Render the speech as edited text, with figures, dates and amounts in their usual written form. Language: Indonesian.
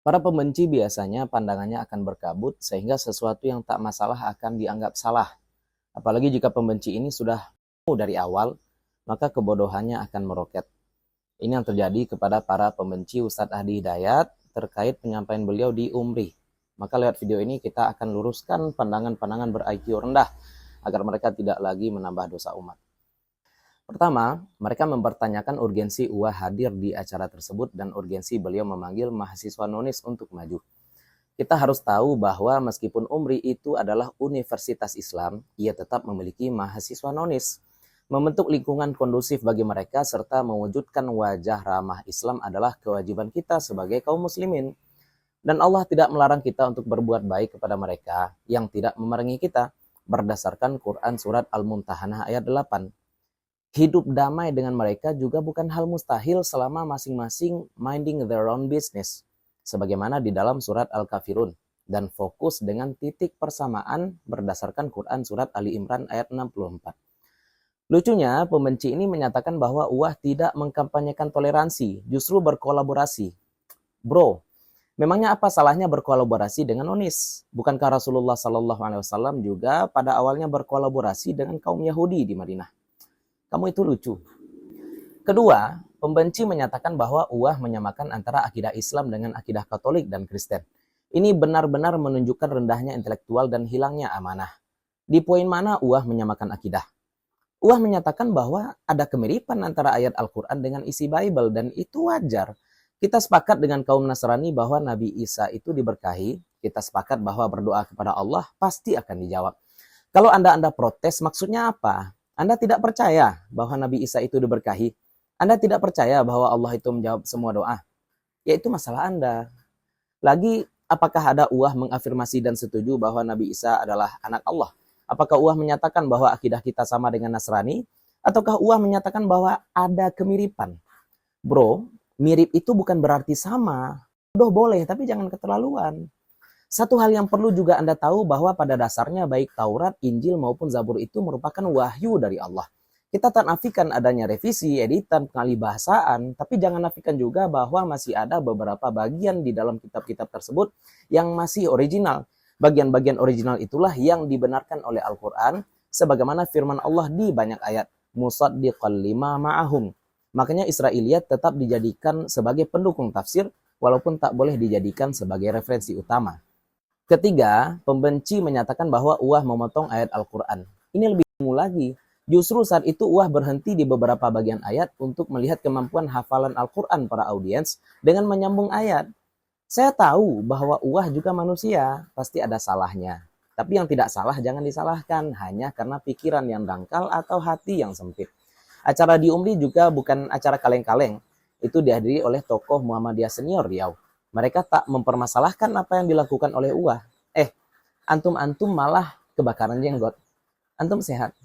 Para pembenci biasanya pandangannya akan berkabut sehingga sesuatu yang tak masalah akan dianggap salah. Apalagi jika pembenci ini sudah tahu dari awal, maka kebodohannya akan meroket. Ini yang terjadi kepada para pembenci Ustadz Hadi Hidayat terkait penyampaian beliau di Umri. Maka lewat video ini kita akan luruskan pandangan-pandangan ber-IQ rendah agar mereka tidak lagi menambah dosa umat. Pertama, mereka mempertanyakan urgensi UA hadir di acara tersebut dan urgensi beliau memanggil mahasiswa nonis untuk maju. Kita harus tahu bahwa meskipun Umri itu adalah universitas Islam, ia tetap memiliki mahasiswa nonis. Membentuk lingkungan kondusif bagi mereka serta mewujudkan wajah ramah Islam adalah kewajiban kita sebagai kaum muslimin. Dan Allah tidak melarang kita untuk berbuat baik kepada mereka yang tidak memerangi kita berdasarkan Quran surat Al-Mumtahanah ayat 8. Hidup damai dengan mereka juga bukan hal mustahil selama masing-masing minding their own business. Sebagaimana di dalam surat Al-Kafirun. Dan fokus dengan titik persamaan berdasarkan Quran surat Ali Imran ayat 64. Lucunya, pembenci ini menyatakan bahwa UAH tidak mengkampanyekan toleransi, justru berkolaborasi. Bro, memangnya apa salahnya berkolaborasi dengan Onis? Bukankah Rasulullah SAW juga pada awalnya berkolaborasi dengan kaum Yahudi di Madinah? Kamu itu lucu. Kedua, pembenci menyatakan bahwa UAH menyamakan antara akidah Islam dengan akidah Katolik dan Kristen. Ini benar-benar menunjukkan rendahnya intelektual dan hilangnya amanah. Di poin mana UAH menyamakan akidah? UAH menyatakan bahwa ada kemiripan antara ayat Al-Quran dengan isi Bible dan itu wajar. Kita sepakat dengan kaum Nasrani bahwa Nabi Isa itu diberkahi. Kita sepakat bahwa berdoa kepada Allah pasti akan dijawab. Kalau Anda protes, maksudnya apa? Anda tidak percaya bahwa Nabi Isa itu diberkahi. Anda tidak percaya bahwa Allah itu menjawab semua doa. Yaitu masalah Anda. Lagi, apakah ada UAH mengafirmasi dan setuju bahwa Nabi Isa adalah anak Allah? Apakah UAH menyatakan bahwa akidah kita sama dengan Nasrani? Ataukah UAH menyatakan bahwa ada kemiripan? Bro, mirip itu bukan berarti sama. Bodoh boleh, tapi jangan keterlaluan. Satu hal yang perlu juga Anda tahu bahwa pada dasarnya baik Taurat, Injil maupun Zabur itu merupakan wahyu dari Allah. Kita tak nafikan adanya revisi, editan, pengalihbahasaan, tapi jangan nafikan juga bahwa masih ada beberapa bagian di dalam kitab-kitab tersebut yang masih original. Bagian-bagian original itulah yang dibenarkan oleh Al-Quran, sebagaimana firman Allah di banyak ayat. Musaddiqal lima ma'ahum. Makanya Israiliyat tetap dijadikan sebagai pendukung tafsir, walaupun tak boleh dijadikan sebagai referensi utama. Ketiga, pembenci menyatakan bahwa UAH memotong ayat Al-Quran. Ini lebih bingung lagi. Justru saat itu UAH berhenti di beberapa bagian ayat untuk melihat kemampuan hafalan Al-Quran para audiens dengan menyambung ayat. Saya tahu bahwa UAH juga manusia, pasti ada salahnya. Tapi yang tidak salah jangan disalahkan hanya karena pikiran yang dangkal atau hati yang sempit. Acara di Umri juga bukan acara kaleng-kaleng. Itu dihadiri oleh tokoh Muhammadiyah senior Riau. Mereka tak mempermasalahkan apa yang dilakukan oleh UAH. Antum-antum malah kebakaran jenggot. Antum sehat?